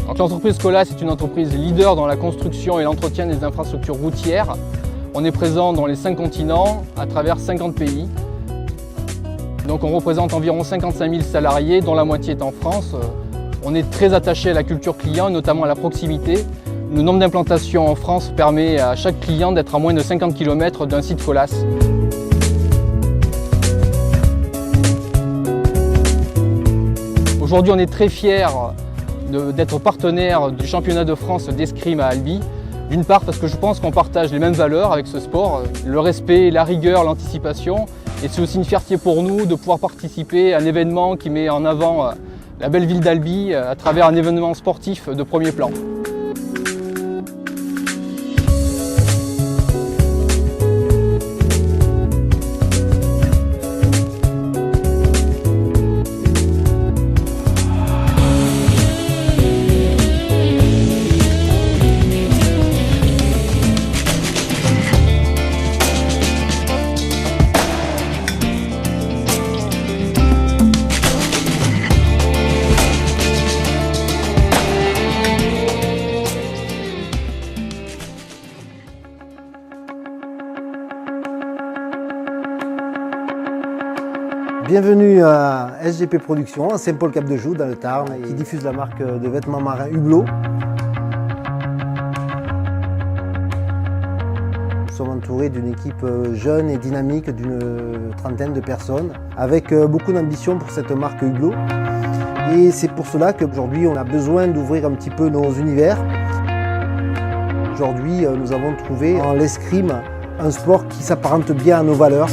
Donc, l'entreprise Colas est une entreprise leader dans la construction et l'entretien des infrastructures routières. On est présent dans les 5 continents, à travers 50 pays. Donc on représente environ 55 000 salariés, dont la moitié est en France. On est très attaché à la culture client, notamment à la proximité. Le nombre d'implantations en France permet à chaque client d'être à moins de 50 km d'un site Colas. Aujourd'hui, on est très fiers d'être partenaire du championnat de France d'escrime à Albi. D'une part parce que je pense qu'on partage les mêmes valeurs avec ce sport, le respect, la rigueur, l'anticipation. Et c'est aussi une fierté pour nous de pouvoir participer à un événement qui met en avant la belle ville d'Albi à travers un événement sportif de premier plan. Bienvenue à SGP Productions, à Saint-Paul-Cap-de-Joux, dans le Tarn, qui diffuse la marque de vêtements marins Hublot. Nous sommes entourés d'une équipe jeune et dynamique d'une trentaine de personnes, avec beaucoup d'ambition pour cette marque Hublot. Et c'est pour cela qu'aujourd'hui, on a besoin d'ouvrir un petit peu nos univers. Aujourd'hui, nous avons trouvé en l'escrime un sport qui s'apparente bien à nos valeurs,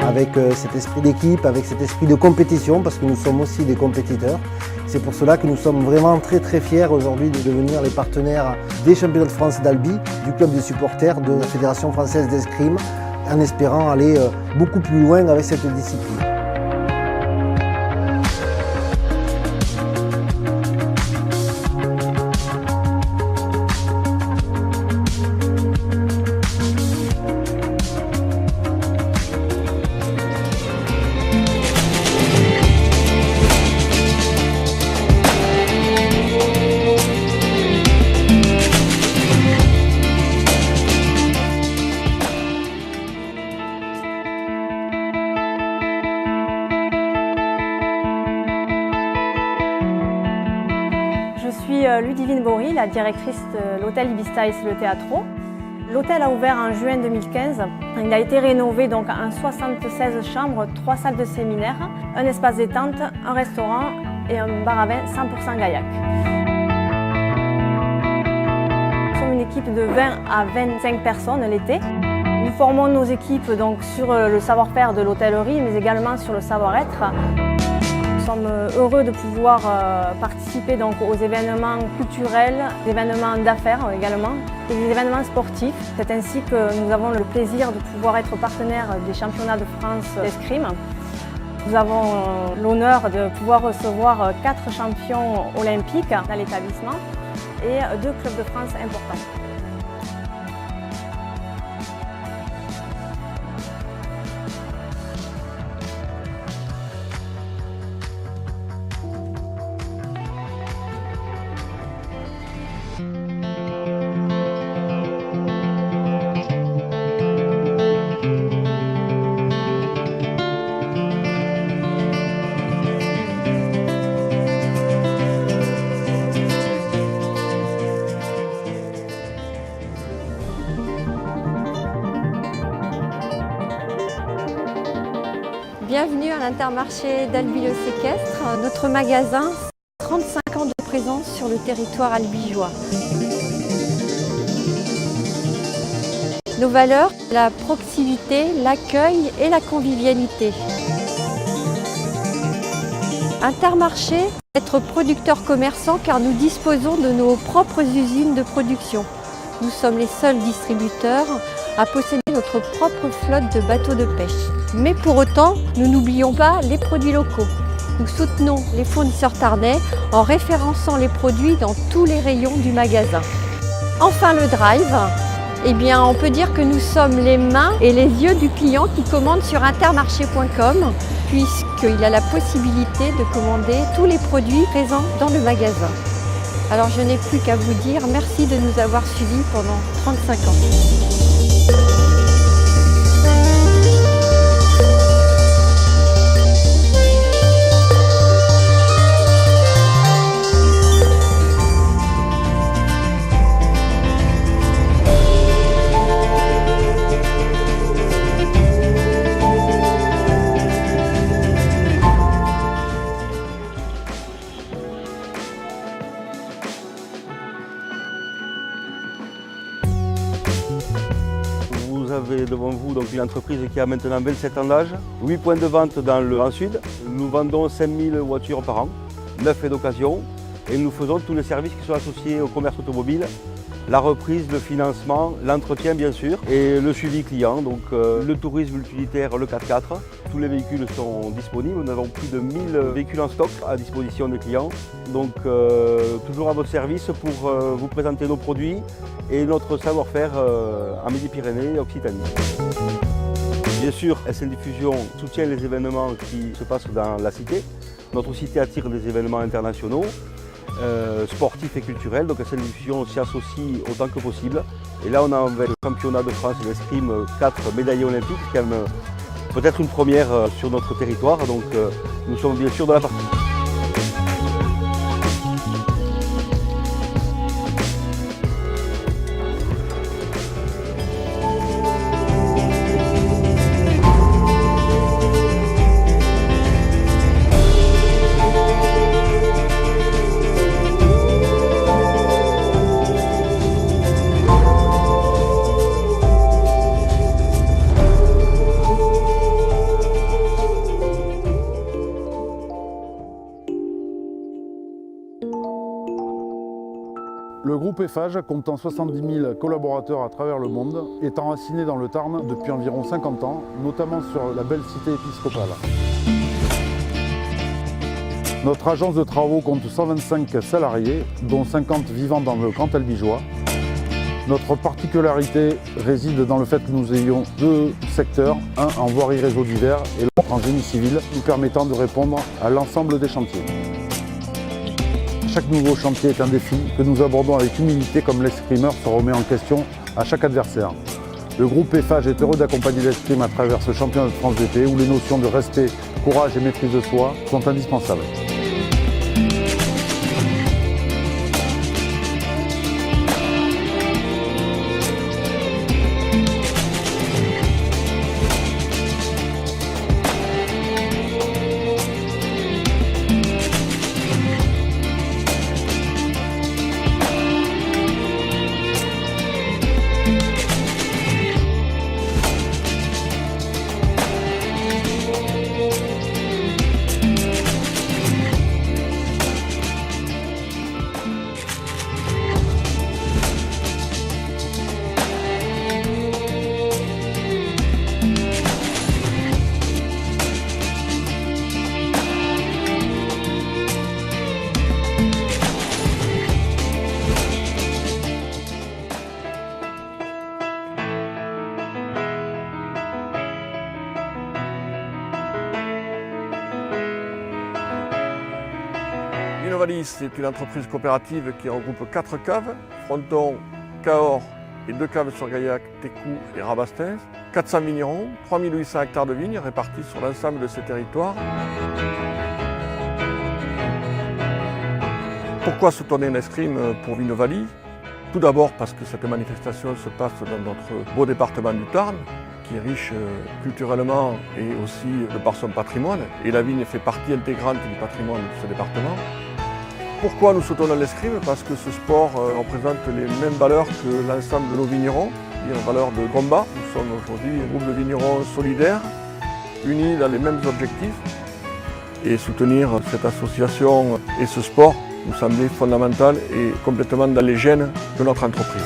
avec cet esprit d'équipe, avec cet esprit de compétition, parce que nous sommes aussi des compétiteurs. C'est pour cela que nous sommes vraiment très fiers aujourd'hui de devenir les partenaires des championnats de France d'Albi, du club de supporters de la Fédération française d'escrime, en espérant aller beaucoup plus loin avec cette discipline. Je suis Ludivine Bory, la directrice de l'hôtel Ibis Styles Le Teatro. L'hôtel a ouvert en juin 2015. Il a été rénové donc en 76 chambres, 3 salles de séminaire, un espace détente, un restaurant et un bar à vin 100% Gaillac. Nous sommes une équipe de 20 à 25 personnes l'été. Nous formons nos équipes donc sur le savoir-faire de l'hôtellerie, mais également sur le savoir-être. Nous sommes heureux de pouvoir participer donc aux événements culturels, des événements d'affaires également et des événements sportifs. C'est ainsi que nous avons le plaisir de pouvoir être partenaire des championnats de France d'escrime. Nous avons l'honneur de pouvoir recevoir 4 champions olympiques dans l'établissement et 2 clubs de France importants. Bienvenue à l'Intermarché d'Albi-le-Séquestre. Notre magasin, 35 ans de présence sur le territoire albigeois. Nos valeurs, la proximité, l'accueil et la convivialité. Intermarché, être producteur commerçant car nous disposons de nos propres usines de production. Nous sommes les seuls distributeurs à posséder notre propre flotte de bateaux de pêche. Mais pour autant, nous n'oublions pas les produits locaux. Nous soutenons les fournisseurs tarnais en référençant les produits dans tous les rayons du magasin. Enfin le drive, eh bien, on peut dire que nous sommes les mains et les yeux du client qui commande sur intermarché.com puisqu'il a la possibilité de commander tous les produits présents dans le magasin. Alors je n'ai plus qu'à vous dire merci de nous avoir suivis pendant 35 ans. Vous avez devant vous donc une entreprise qui a maintenant 27 ans d'âge, 8 points de vente dans le Grand Sud. Nous vendons 5000 voitures par an, 9 et d'occasion, et nous faisons tous les services qui sont associés au commerce automobile, la reprise, le financement, l'entretien bien sûr, et le suivi client, donc le tourisme utilitaire, le 4x4. Tous les véhicules sont disponibles, nous avons plus de 1000 véhicules en stock à disposition des clients. Donc toujours à votre service pour vous présenter nos produits et notre savoir-faire en Midi-Pyrénées et Occitanie. Bien sûr, SL Diffusion soutient les événements qui se passent dans la cité. Notre cité attire des événements internationaux, sportifs et culturels, donc SL Diffusion s'y associe autant que possible. Et là on a avec le championnat de France d'escrime 4 médaillés olympiques, quand même peut-être une première sur notre territoire, donc nous sommes bien sûr dans la partie. Le groupe Eiffage, comptant 70 000 collaborateurs à travers le monde, est enraciné dans le Tarn depuis environ 50 ans, notamment sur la belle cité épiscopale. Notre agence de travaux compte 125 salariés, dont 50 vivant dans le Grand Albigeois. Notre particularité réside dans le fait que nous ayons deux secteurs, un en voirie réseau divers et l'autre en génie civil, nous permettant de répondre à l'ensemble des chantiers. Chaque nouveau chantier est un défi que nous abordons avec humilité comme l'escrimeur se remet en question à chaque adversaire. Le groupe Eiffage est heureux d'accompagner l'escrime à travers ce championnat de France d'été où les notions de respect, courage et maîtrise de soi sont indispensables. Vinovalis, c'est une entreprise coopérative qui regroupe 4 caves, Fronton, Cahors et 2 caves sur Gaillac, Técou et Rabastens, 400 vignerons, 3800 hectares de vignes répartis sur l'ensemble de ces territoires. Pourquoi soutenir l'escrime pour Vinovalis? Tout d'abord parce que cette manifestation se passe dans notre beau département du Tarn, qui est riche culturellement et aussi de par son patrimoine. Et la vigne fait partie intégrante du patrimoine de ce département. Pourquoi nous soutenons l'escrime? Parce que ce sport représente les mêmes valeurs que l'ensemble de nos vignerons, c'est-à-dire valeurs de combat. Nous sommes aujourd'hui un groupe de vignerons solidaires, unis dans les mêmes objectifs. Et soutenir cette association et ce sport nous semblait fondamental et complètement dans les gènes de notre entreprise.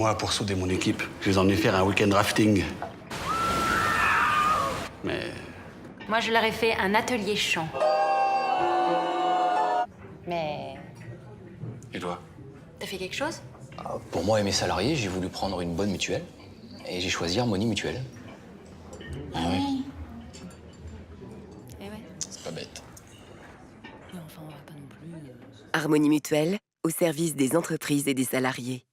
Moi, pour souder mon équipe, je les emmenais faire un week-end rafting. Mais... Moi, je leur ai fait un atelier chant. Mais... Et toi? T'as fait quelque chose? Pour moi et mes salariés, j'ai voulu prendre une bonne mutuelle. Et j'ai choisi Harmonie Mutuelle. Ah oui. Eh ouais. C'est pas bête. Mais enfin, on va pas non plus... Harmonie Mutuelle, au service des entreprises et des salariés.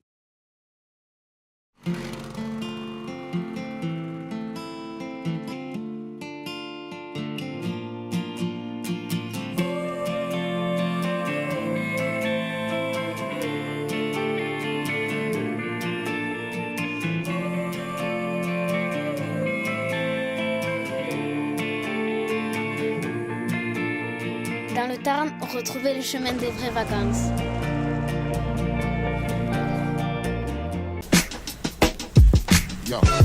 Dans le Tarn, retrouvez le chemin des vraies vacances. Yo.